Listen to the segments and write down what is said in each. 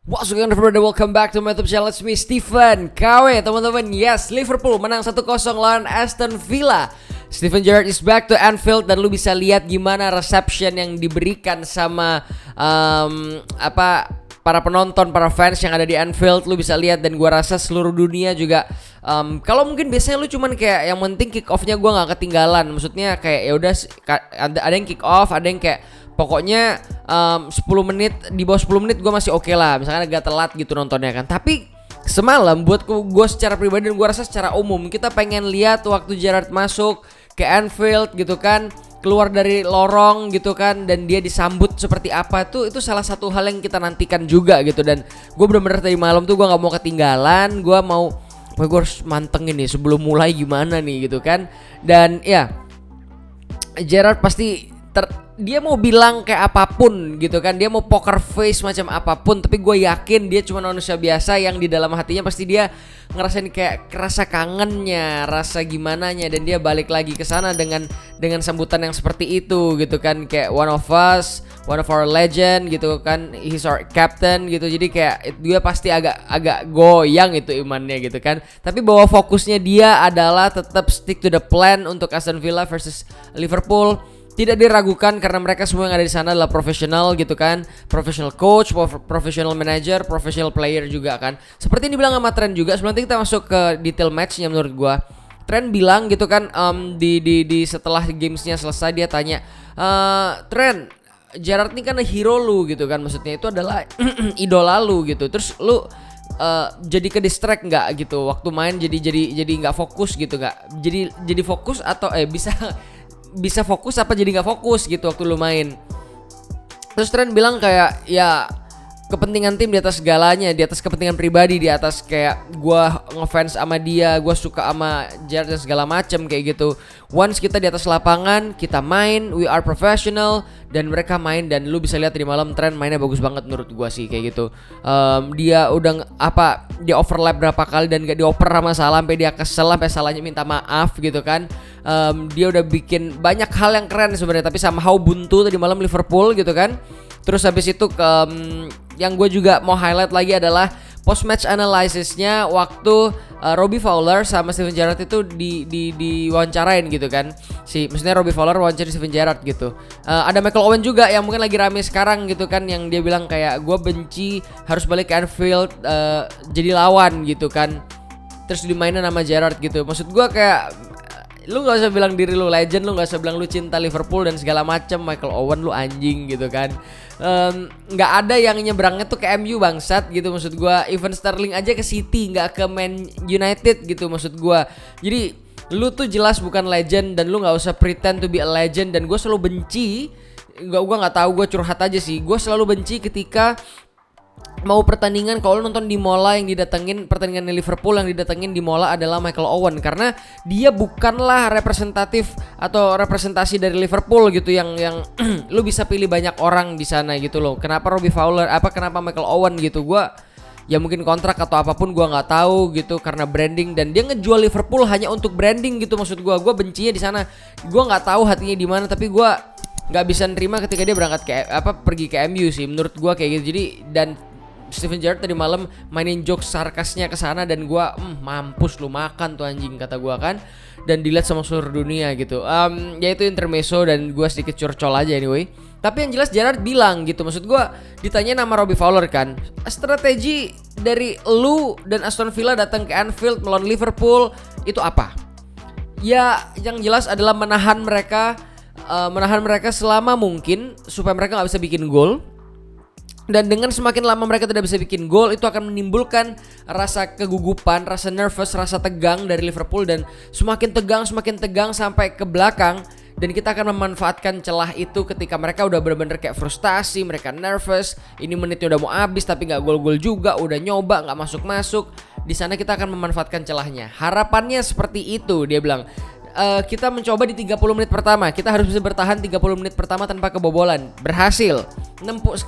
What's going on everybody, welcome back to my YouTube channel. It's me Steven KW teman-teman. Yes, Liverpool menang 1-0 lawan Aston Villa. Steven Gerrard is back to Anfield dan lu bisa lihat gimana reception yang diberikan sama para penonton, para fans yang ada di Anfield. Lu bisa lihat dan gua rasa seluruh dunia juga. Kalau mungkin biasanya lu cuman kayak yang penting kick off-nya gua nggak ketinggalan. Maksudnya kayak ya udah ada yang kick off, ada yang kayak pokoknya 10 menit, di bawah 10 menit gue masih oke lah. Misalkan agak telat gitu nontonnya kan. Tapi semalam buat gue secara pribadi dan gue rasa secara umum, kita pengen lihat waktu Gerrard masuk ke Anfield gitu kan, keluar dari lorong gitu kan, dan dia disambut seperti apa tuh, itu salah satu hal yang kita nantikan juga gitu. Dan gue bener-bener tadi malam tuh gue gak mau ketinggalan. Gue harus mantengin nih sebelum mulai gimana nih gitu kan. Dan ya Gerrard pasti dia mau bilang kayak apapun gitu kan, dia mau poker face macam apapun, tapi gue yakin dia cuma manusia biasa yang di dalam hatinya pasti dia ngerasain kayak rasa kangennya, rasa gimananya, dan dia balik lagi ke sana dengan sambutan yang seperti itu gitu kan, kayak one of our legend gitu kan, he's our captain gitu. Jadi kayak dia pasti agak goyang itu imannya gitu kan. Tapi bahwa fokusnya dia adalah tetap stick to the plan untuk Aston Villa versus Liverpool. Tidak diragukan karena mereka semua yang ada di sana adalah profesional gitu kan, professional coach, professional manager, professional player juga kan. Seperti yang dibilang sama Trent juga. Sebelum kita masuk ke detail matchnya, menurut gua Trent bilang gitu kan, di setelah gamesnya selesai dia tanya, Trent, Gerrard ini kan hero lu gitu kan, maksudnya itu adalah idola lu gitu. Terus lu jadi ke distract nggak gitu waktu main, jadi nggak fokus gitu, nggak jadi fokus atau bisa fokus apa jadi nggak fokus gitu waktu lu main. Terus Trent bilang kayak ya kepentingan tim di atas segalanya, di atas kepentingan pribadi, di atas kayak gua ngefans sama dia, gua suka sama Gerrard dan segala macem kayak gitu. Once kita di atas lapangan, kita main, we are professional, dan mereka main, dan lu bisa lihat di malam Trent mainnya bagus banget menurut gua sih kayak gitu. Dia udah dia overlap berapa kali dan gak dioper sama Salah sampai dia kesel, sampai Salahnya minta maaf gitu kan. Dia udah bikin banyak hal yang keren sebenarnya, tapi somehow buntu tadi malam Liverpool gitu kan. Terus habis itu yang gue juga mau highlight lagi adalah post match analysisnya waktu Robbie Fowler sama Steven Gerrard itu diwawancarain gitu kan. Maksudnya Robbie Fowler wawancara Steven Gerrard gitu. Ada Michael Owen juga yang mungkin lagi rame sekarang gitu kan, yang dia bilang kayak gue benci harus balik ke Anfield jadi lawan gitu kan. Terus dimainin sama Gerrard gitu. Maksud gue kayak lu gak usah bilang diri lu legend, lu gak usah bilang lu cinta Liverpool dan segala macam. Michael Owen lu anjing gitu kan. Gak ada yang nyebrangnya tuh ke MU bangsat gitu maksud gua. Even Sterling aja ke City, gak ke Man United gitu maksud gua. Jadi lu tuh jelas bukan legend dan lu gak usah pretend to be a legend. Dan gua selalu benci, gua gak tahu, gua curhat aja sih, gua selalu benci ketika mau pertandingan, kalau nonton di Mola yang didatengin, pertandingan Liverpool yang didatengin di Mola adalah Michael Owen, karena dia bukanlah representatif atau representasi dari Liverpool gitu yang lu bisa pilih banyak orang di sana gitu loh. Kenapa Robbie Fowler, kenapa Michael Owen gitu, gua ya mungkin kontrak atau apapun gua nggak tahu gitu, karena branding, dan dia ngejual Liverpool hanya untuk branding gitu maksud gua bencinya di sana. Gua nggak tahu hatinya di mana, tapi gua nggak bisa nerima ketika dia berangkat pergi ke MU sih menurut gua kayak gitu. Jadi dan Steven Gerrard tadi malam mainin jokes sarkasnya ke sana, dan gua mampus lu makan tuh anjing kata gua kan, dan dilihat sama seluruh dunia gitu. Ya itu intermezzo dan gua sedikit curcol aja anyway. Tapi yang jelas Gerrard bilang gitu, maksud gua ditanya nama Robbie Fowler kan, strategi dari lu dan Aston Villa datang ke Anfield melawan Liverpool itu apa? Ya yang jelas adalah menahan mereka selama mungkin supaya mereka nggak bisa bikin gol. Dan dengan semakin lama mereka tidak bisa bikin gol, itu akan menimbulkan rasa kegugupan, rasa nervous, rasa tegang dari Liverpool, dan semakin tegang sampai ke belakang. Dan kita akan memanfaatkan celah itu ketika mereka udah benar-benar kayak frustasi, mereka nervous, ini menitnya udah mau habis tapi nggak gol-gol juga, udah nyoba nggak masuk. Di sana kita akan memanfaatkan celahnya. Harapannya seperti itu, dia bilang. Kita mencoba di 30 menit pertama. Kita harus bisa bertahan 30 menit pertama tanpa kebobolan. Berhasil.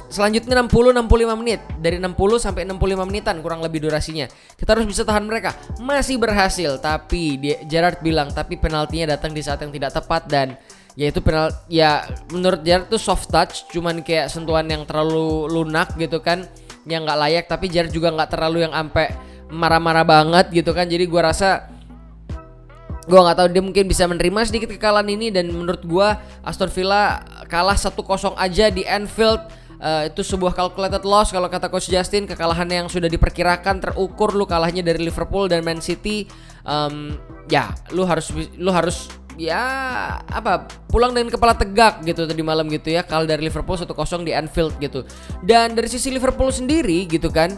Selanjutnya 60-65 menit. Dari 60 sampai 65 menitan kurang lebih durasinya. Kita harus bisa tahan mereka. Masih berhasil. Tapi Gerrard bilang, tapi penaltinya datang di saat yang tidak tepat. Dan yaitu menurut Gerrard tuh soft touch, cuman kayak sentuhan yang terlalu lunak gitu kan. yang nggak layak, tapi Gerrard juga nggak terlalu yang ampe marah-marah banget gitu kan. Jadi gue rasa gue nggak tahu dia mungkin bisa menerima sedikit kekalahan ini, dan menurut gue Aston Villa kalah 1-0 aja di Anfield itu sebuah calculated loss kalau kata Coach Justin. Kekalahan yang sudah diperkirakan, terukur. Lu kalahnya dari Liverpool dan Man City, ya lu harus ya apa, pulang dengan kepala tegak gitu tadi malam gitu ya. Kalah dari Liverpool 1-0 di Anfield gitu. Dan dari sisi Liverpool sendiri gitu kan,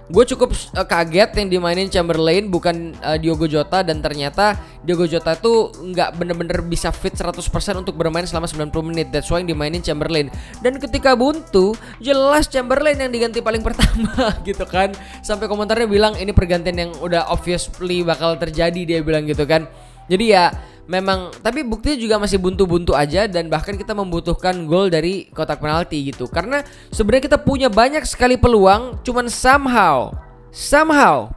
gue cukup kaget yang dimainin Chamberlain bukan Diogo Jota, dan ternyata Diogo Jota itu nggak bener-bener bisa fit 100% untuk bermain selama 90 menit. That's why yang dimainin Chamberlain. Dan ketika buntu, jelas Chamberlain yang diganti paling pertama gitu kan. Sampai komentarnya bilang ini pergantian yang udah obviously bakal terjadi, dia bilang gitu kan. Jadi ya memang, tapi buktinya juga masih buntu-buntu aja, dan bahkan kita membutuhkan gol dari kotak penalti gitu. Karena sebenarnya kita punya banyak sekali peluang, cuman somehow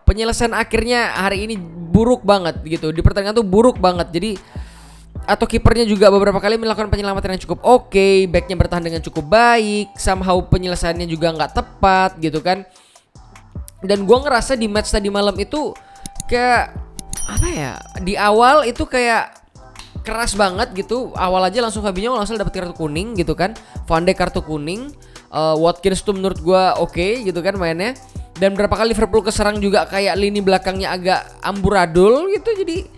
penyelesaian akhirnya hari ini buruk banget gitu. Di pertandingan tuh buruk banget. Jadi atau kipernya juga beberapa kali melakukan penyelamatan yang cukup oke, backnya bertahan dengan cukup baik, somehow penyelesaiannya juga nggak tepat gitu kan. Dan gua ngerasa di match tadi malam itu kayak apa ya, di awal itu kayak keras banget gitu. Awal aja langsung Fabinho langsung dapat kartu kuning gitu kan. Van Dijk kartu kuning. Watkins tuh menurut gua oke gitu kan mainnya. Dan berapa kali Liverpool keserang juga kayak lini belakangnya agak amburadul gitu. Jadi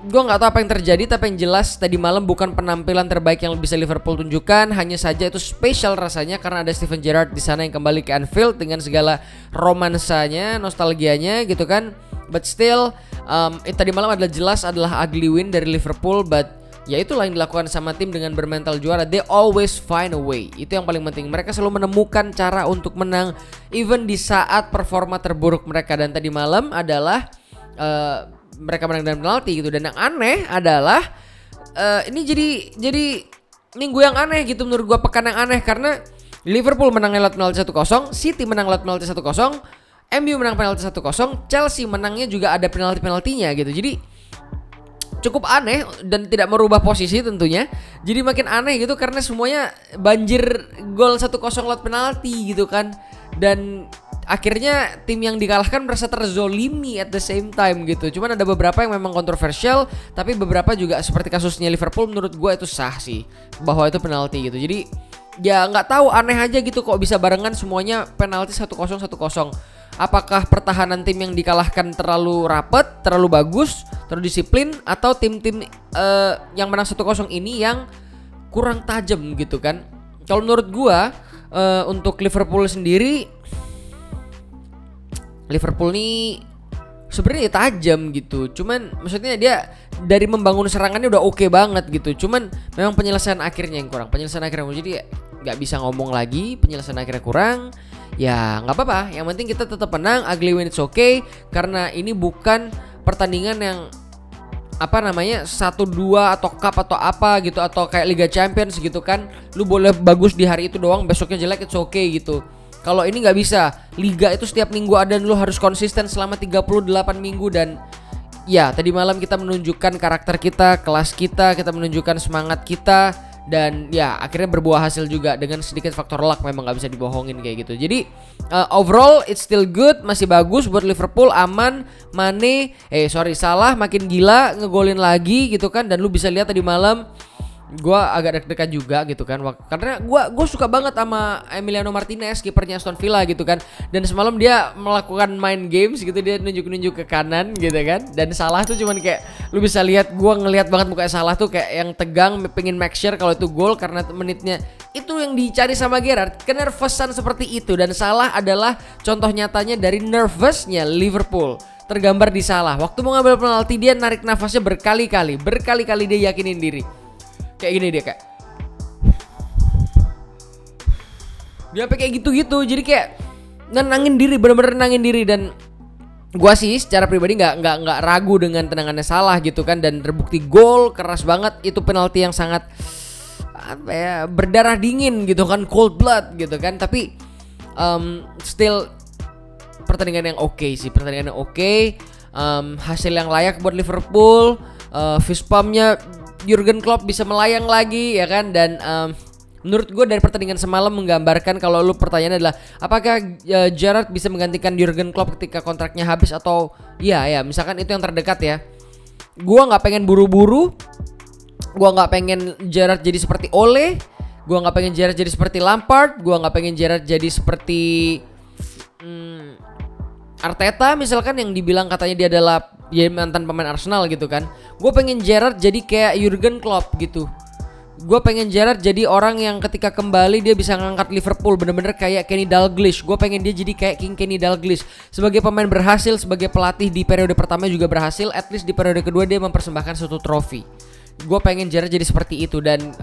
gua nggak tahu apa yang terjadi, tapi yang jelas tadi malam bukan penampilan terbaik yang bisa Liverpool tunjukkan. Hanya saja itu spesial rasanya karena ada Steven Gerrard di sana yang kembali ke Anfield dengan segala romansanya, nostalgianya gitu kan. But still, tadi malam adalah ugly win dari Liverpool. But ya itulah yang dilakukan sama tim dengan bermental juara. They always find a way. Itu yang paling penting. Mereka selalu menemukan cara untuk menang, even di saat performa terburuk mereka. Dan tadi malam adalah mereka menang dengan penalti gitu. Dan yang aneh adalah ini jadi minggu yang aneh gitu menurut gua, pekan yang aneh, karena Liverpool menang lewat penalti 1-0, City menang lewat penalti 1-0, MU menang penalti 1-0, Chelsea menangnya juga ada penalti-penaltinya gitu. Jadi cukup aneh dan tidak merubah posisi tentunya. Jadi makin aneh gitu karena semuanya banjir gol 1-0 lewat penalti gitu kan. Dan akhirnya tim yang dikalahkan merasa terzolimi at the same time gitu. Cuman ada beberapa yang memang kontroversial, tapi beberapa juga seperti kasusnya Liverpool menurut gue itu sah sih, bahwa itu penalti gitu. Jadi ya nggak tahu, aneh aja gitu kok bisa barengan semuanya penalti 1-0 1-0. Apakah pertahanan tim yang dikalahkan terlalu rapet, terlalu bagus, terlalu disiplin, atau tim-tim yang menang 1-0 ini yang kurang tajam gitu kan? Kalau menurut gua untuk Liverpool sendiri, Liverpool nih sebenarnya tajam gitu. Cuman maksudnya dia dari membangun serangannya udah oke banget gitu. Cuman memang penyelesaian akhirnya yang kurang. Penyelesaian akhirnya, jadi nggak bisa ngomong lagi. Penyelesaian akhirnya kurang. Ya nggak apa-apa. Yang penting kita tetap menang. Ugly win it's okay. Karena ini bukan pertandingan yang apa namanya 1-2 atau cup atau apa gitu, atau kayak Liga Champions gitu kan. Lu boleh bagus di hari itu doang, besoknya jelek it's okay gitu. Kalau ini nggak bisa. Liga itu setiap minggu ada, dan lu harus konsisten selama 38 minggu. Dan ya tadi malam kita menunjukkan karakter kita, kelas kita menunjukkan semangat kita. Dan ya akhirnya berbuah hasil juga dengan sedikit faktor luck, memang gak bisa dibohongin kayak gitu. Jadi overall it's still good, masih bagus buat Liverpool, aman. Salah makin gila ngegolin lagi gitu kan. Dan lu bisa lihat tadi malam gua agak deg-degan juga gitu kan, karena gua suka banget sama Emiliano Martinez, kipernya Aston Villa gitu kan. Dan semalam dia melakukan mind games gitu, dia nunjuk-nunjuk ke kanan gitu kan. Dan Salah tuh cuman kayak lu bisa lihat, gua ngelihat banget mukanya Salah tuh kayak yang tegang, pengen make sure kalau itu gol, karena menitnya itu yang dicari sama Gerrard, kenervousan seperti itu. Dan Salah adalah contoh nyatanya dari nervousnya Liverpool, tergambar di Salah. Waktu mau ngambil penalti dia narik nafasnya berkali-kali dia yakinin diri. Kayak gini dia kayak dia kayak gitu-gitu. Jadi kayak nenangin diri, bener-bener nenangin diri. Dan gua sih secara pribadi nggak ragu dengan tendangannya Salah gitu kan. Dan terbukti gol keras banget. Itu penalti yang sangat apa ya, berdarah dingin gitu kan, cold blood gitu kan. Tapi still pertandingan yang oke sih, pertandingan yang oke. Hasil yang layak buat Liverpool. Fist pumpnya Jurgen Klopp bisa melayang lagi ya kan. Dan menurut gue dari pertandingan semalam menggambarkan kalau lu pertanyaannya adalah apakah Gerrard bisa menggantikan Jurgen Klopp ketika kontraknya habis atau ya misalkan itu yang terdekat ya. Gue nggak pengen buru-buru, gue nggak pengen Gerrard jadi seperti Ole, gue nggak pengen Gerrard jadi seperti Lampard, gue nggak pengen Gerrard jadi seperti Arteta misalkan yang dibilang katanya dia adalah mantan pemain Arsenal gitu kan. Gue pengen Gerrard jadi kayak Jurgen Klopp gitu. Gue pengen Gerrard jadi orang yang ketika kembali dia bisa ngangkat Liverpool bener-bener kayak Kenny Dalglish. Gue pengen dia jadi kayak King Kenny Dalglish. Sebagai pemain berhasil, sebagai pelatih di periode pertama juga berhasil. At least di periode kedua dia mempersembahkan suatu trofi. Gue pengen Gerrard jadi seperti itu. Dan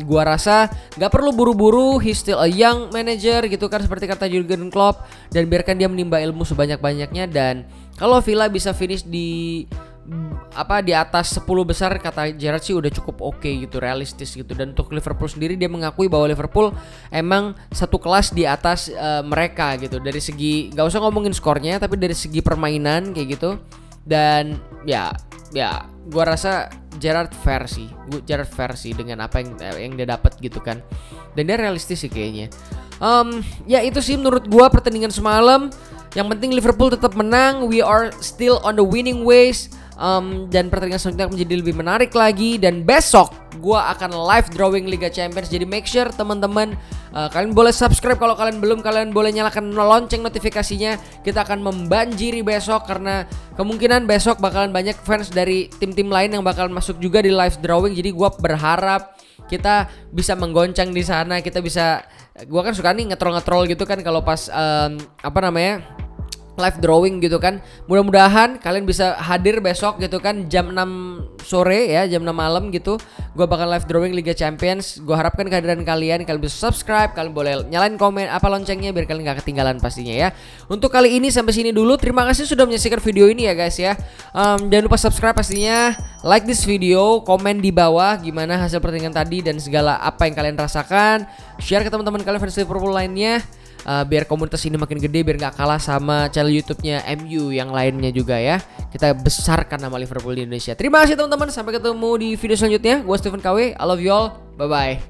gue rasa gak perlu buru-buru. He's still a young manager gitu kan, seperti kata Jurgen Klopp. Dan biarkan dia menimba ilmu sebanyak-banyaknya. Dan kalau Villa bisa finish di atas 10 besar, kata Gerrard sih udah cukup oke gitu, realistis gitu. Dan untuk Liverpool sendiri dia mengakui bahwa Liverpool emang satu kelas di atas mereka gitu. Dari segi gak usah ngomongin skornya, tapi dari segi permainan kayak gitu. Dan ya gua rasa Gerrard fair sih dengan apa yang dia dapat gitu kan. Dan dia realistis sih kayaknya. Ya itu sih menurut gua pertandingan semalam. Yang penting Liverpool tetap menang. We are still on the winning ways. Dan pertandingan selanjutnya akan menjadi lebih menarik lagi. Dan besok gue akan live drawing Liga Champions. Jadi make sure teman-teman kalian boleh subscribe kalau kalian belum. Kalian boleh nyalakan lonceng notifikasinya. Kita akan membanjiri besok karena kemungkinan besok bakalan banyak fans dari tim-tim lain yang bakalan masuk juga di live drawing. Jadi gue berharap kita bisa menggoncang di sana. Kita bisa, gue kan suka nih ngetrol gitu kan kalau pas live drawing gitu kan. Mudah-mudahan kalian bisa hadir besok gitu kan jam 6 sore ya, jam 6 malam gitu. Gue bakal live drawing Liga Champions. Gue harapkan kehadiran kalian bisa subscribe, kalian boleh nyalain komen loncengnya biar kalian gak ketinggalan pastinya ya. Untuk kali ini sampai sini dulu. Terima kasih sudah menyaksikan video ini ya guys ya. Jangan lupa subscribe pastinya, like this video, komen di bawah gimana hasil pertandingan tadi dan segala apa yang kalian rasakan. Share ke teman-teman kalian fans Liverpool lainnya. Biar komunitas ini makin gede, biar gak kalah sama channel YouTube-nya MU yang lainnya juga ya. Kita besarkan nama Liverpool di Indonesia. Terima kasih teman-teman, sampai ketemu di video selanjutnya. Gue Steven KW, I love you all, bye bye.